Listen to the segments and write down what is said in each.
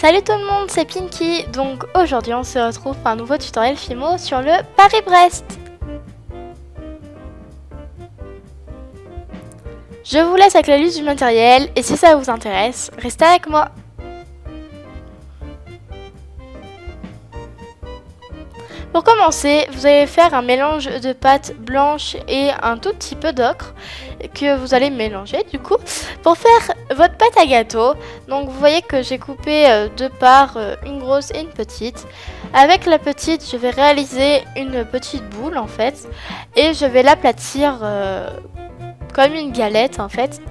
Salut tout le monde, c'est Pinky. Donc aujourd'hui on se retrouve pour un nouveau tutoriel Fimo sur le Paris-Brest. Je vous laisse avec la liste du matériel et si ça vous intéresse, restez avec moi. Pour commencer, vous allez faire un mélange de pâte blanche et un tout petit peu d'ocre que vous allez mélanger du coup pour faire votre pâte à gâteau. Donc vous voyez que j'ai coupé deux parts, une grosse et une petite. Avec la petite, je vais réaliser une petite boule en fait et je vais l'aplatir comme une galette en fait.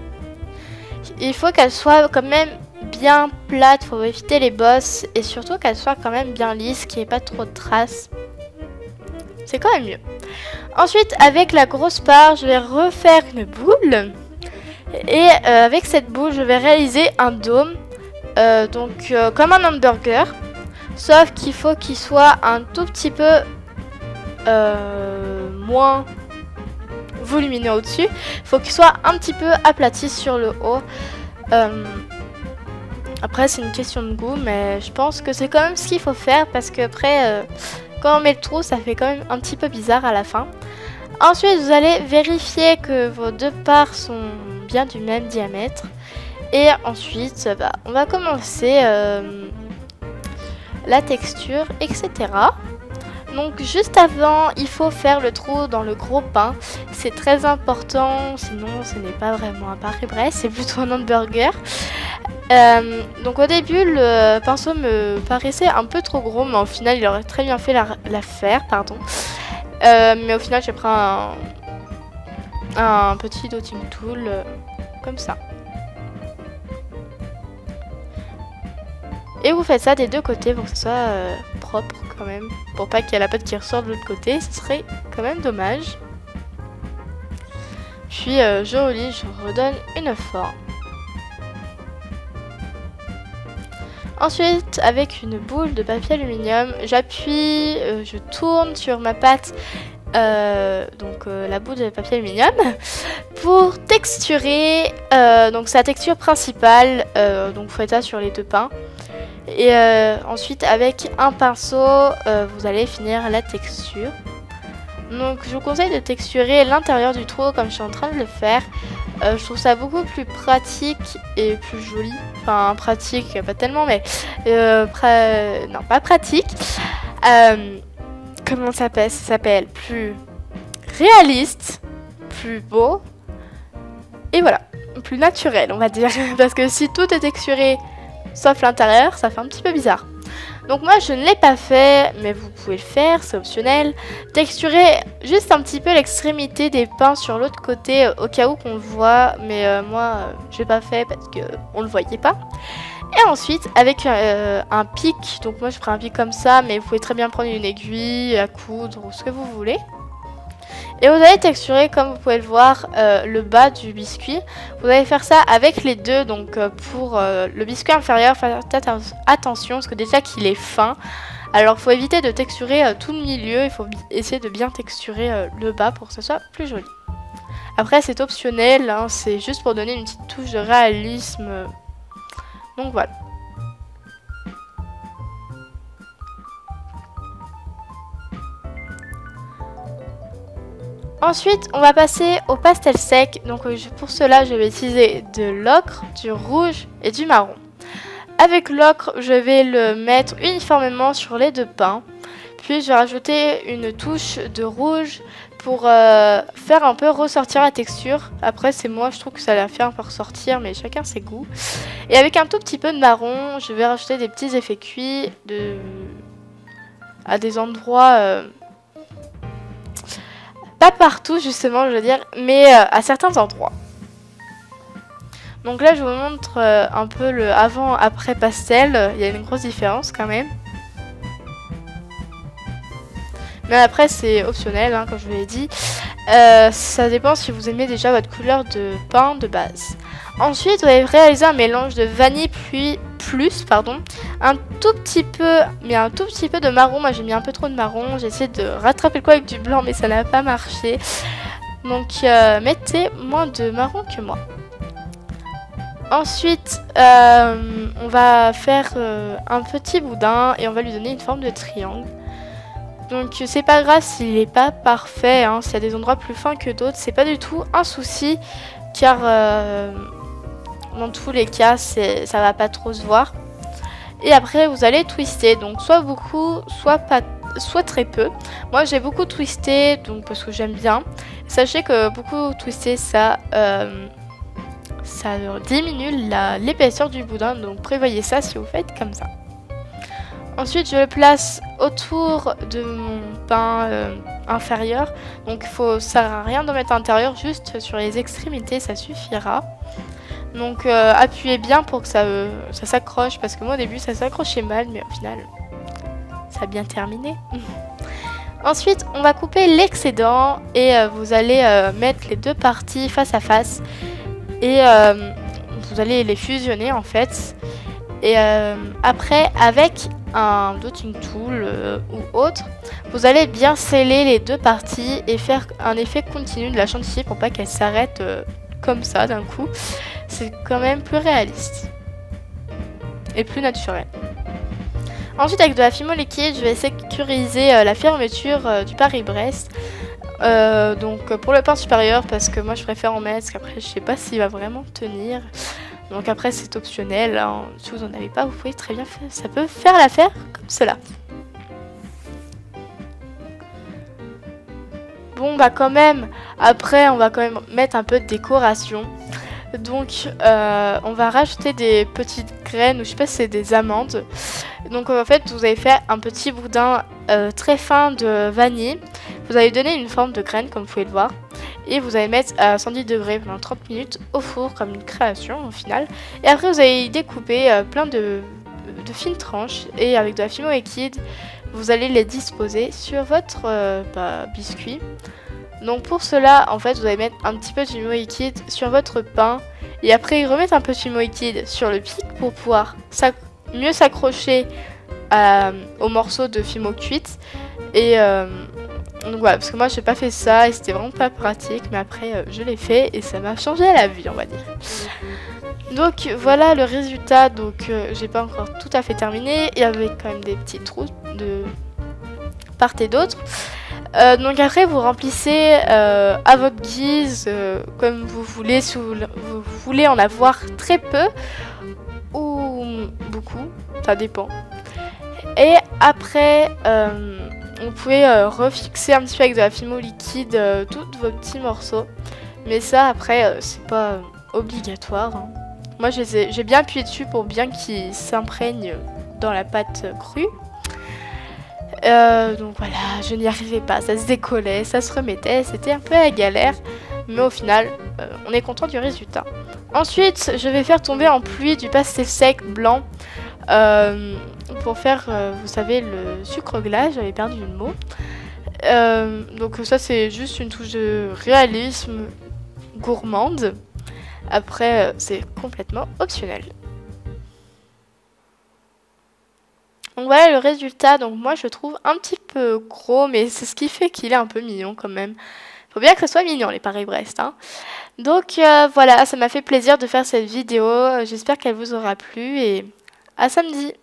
Il faut qu'elle soit quand même bien plate, faut éviter les bosses et surtout qu'elle soit quand même bien lisse, qu'il n'y ait pas trop de traces. C'est quand même mieux. Ensuite, avec la grosse part, je vais refaire une boule. Et avec cette boule, je vais réaliser un dôme. Comme un hamburger. Sauf qu'il faut qu'il soit un tout petit peu moins volumineux au-dessus. Il faut qu'il soit un petit peu aplati sur le haut. Après, c'est une question de goût, mais je pense que c'est quand même ce qu'il faut faire parce que après... quand on met le trou, ça fait quand même un petit peu bizarre à la fin. Ensuite, vous allez vérifier que vos deux parts sont bien du même diamètre. Et ensuite, on va commencer la texture, etc. Donc juste avant, il faut faire le trou dans le gros pain. C'est très important, sinon ce n'est pas vraiment un Paris-Brest, c'est plutôt un hamburger. Donc au début le pinceau me paraissait un peu trop gros, mais au final il aurait très bien fait l'affaire, pardon. Mais au final j'ai pris un petit dotting tool comme ça. Et vous faites ça des deux côtés pour que ce soit propre quand même, pour pas qu'il y ait la pâte qui ressort de l'autre côté, ce serait quand même dommage. Puis je relie, je redonne une forme. Ensuite, avec une boule de papier aluminium, j'appuie, je tourne sur ma pâte, la boule de papier aluminium, pour texturer, donc c'est la texture principale, donc vous faites ça sur les deux pains. Et ensuite, avec un pinceau, vous allez finir la texture. Donc je vous conseille de texturer l'intérieur du trou comme je suis en train de le faire. Je trouve ça beaucoup plus pratique et plus joli. Enfin pratique, pas tellement, mais non, pas pratique. Comment ça s'appelle? Plus réaliste, plus beau. Et voilà, plus naturel on va dire. Parce que si tout est texturé sauf l'intérieur, ça fait un petit peu bizarre. Donc moi je ne l'ai pas fait, mais vous pouvez le faire, c'est optionnel. Texturer juste un petit peu l'extrémité des pains sur l'autre côté au cas où qu'on le voit, mais moi je l'ai pas fait parce que on le voyait pas. Et ensuite avec un pic, donc moi je prends un pic comme ça, mais vous pouvez très bien prendre une aiguille à coudre ou ce que vous voulez. Et vous allez texturer, comme vous pouvez le voir, le bas du biscuit. Vous allez faire ça avec les deux. Donc pour le biscuit inférieur, faites attention parce que déjà qu'il est fin. Alors il faut éviter de texturer tout le milieu. Il faut essayer de bien texturer le bas pour que ce soit plus joli. Après c'est optionnel, hein, c'est juste pour donner une petite touche de réalisme. Donc voilà. Ensuite, on va passer au pastel sec. Donc pour cela, je vais utiliser de l'ocre, du rouge et du marron. Avec l'ocre, je vais le mettre uniformément sur les deux pains. Puis je vais rajouter une touche de rouge pour faire un peu ressortir la texture. Après, c'est moi, je trouve que ça la fait un peu ressortir, mais chacun ses goûts. Et avec un tout petit peu de marron, je vais rajouter des petits effets cuits à des endroits... pas partout justement je veux dire, mais à certains endroits. Donc là je vous montre un peu le avant-après pastel, il y a une grosse différence quand même. Mais après c'est optionnel hein, comme je vous l'ai dit. Ça dépend si vous aimez déjà votre couleur de pain de base. Ensuite vous allez réaliser un mélange de vanille un tout petit peu, mais un tout petit peu de marron. Moi j'ai mis un peu trop de marron, j'ai essayé de rattraper le coup avec du blanc mais ça n'a pas marché. Donc mettez moins de marron que moi. Ensuite, on va faire un petit boudin et on va lui donner une forme de triangle. Donc c'est pas grave s'il n'est pas parfait, hein, s'il y a des endroits plus fins que d'autres, c'est pas du tout un souci, car dans tous les cas, ça va pas trop se voir. Et après, vous allez twister, donc soit beaucoup, soit pas, soit très peu. Moi, j'ai beaucoup twisté, donc parce que j'aime bien. Sachez que beaucoup twister, ça diminue l'épaisseur du boudin, donc prévoyez ça si vous faites comme ça. Ensuite, je le place autour de mon pain inférieur. Donc, ça ne sert à rien d'en mettre à l'intérieur, juste sur les extrémités, ça suffira. Donc, appuyez bien pour que ça s'accroche, parce que moi, au début, ça s'accrochait mal, mais au final, ça a bien terminé. Ensuite, on va couper l'excédent et vous allez mettre les deux parties face à face. Et vous allez les fusionner, en fait. Et après, avec un dotting tool ou autre, vous allez bien sceller les deux parties et faire un effet continu de la chantilly pour pas qu'elle s'arrête comme ça d'un coup. C'est quand même plus réaliste et plus naturel. Ensuite, avec de la fimo liquide, je vais sécuriser la fermeture du Paris-Brest. Donc pour le pain supérieur, parce que moi je préfère en mettre, parce qu'après je sais pas s'il va vraiment tenir. Donc après c'est optionnel, hein. Si vous n'en avez pas, vous pouvez très bien faire, ça peut faire l'affaire comme cela. Bon bah quand même, après on va quand même mettre un peu de décoration. Donc on va rajouter des petites graines, ou je sais pas si c'est des amandes. Donc en fait vous avez fait un petit boudin très fin de vanille. Vous allez donner une forme de graine comme vous pouvez le voir. Et vous allez mettre à 110 degrés pendant 30 minutes au four comme une création au final. Et après vous allez découper plein de fines tranches. Et avec de la fimo liquide, vous allez les disposer sur votre biscuit. Donc pour cela, en fait, vous allez mettre un petit peu de fimo liquide sur votre pain. Et après remettre un peu de fimo liquide sur le pic pour pouvoir mieux s'accrocher aux morceaux de fimo cuite. Et donc voilà, parce que moi j'ai pas fait ça et c'était vraiment pas pratique, mais après je l'ai fait et ça m'a changé la vie, on va dire. Donc voilà le résultat. Donc j'ai pas encore tout à fait terminé, il y avait quand même des petits trous de part et d'autre. Donc après vous remplissez à votre guise, comme vous voulez, si vous voulez en avoir très peu ou beaucoup, ça dépend. Et après vous pouvez refixer un petit peu avec de la fimo liquide tous vos petits morceaux. Mais ça après c'est pas obligatoire, hein. Moi j'ai bien appuyé dessus pour bien qu'ils s'imprègnent dans la pâte crue. Donc voilà, je n'y arrivais pas, ça se décollait, ça se remettait, c'était un peu la galère. Mais au final, on est content du résultat. Ensuite, je vais faire tomber en pluie du pastel sec blanc. Pour faire, vous savez, le sucre glace, j'avais perdu le mot. Donc ça c'est juste une touche de réalisme gourmande. Après, c'est complètement optionnel. Donc voilà le résultat. Donc moi je le trouve un petit peu gros, mais c'est ce qui fait qu'il est un peu mignon quand même. Faut bien que ce soit mignon les Paris-Brest, hein. Donc voilà, ça m'a fait plaisir de faire cette vidéo. J'espère qu'elle vous aura plu et à samedi.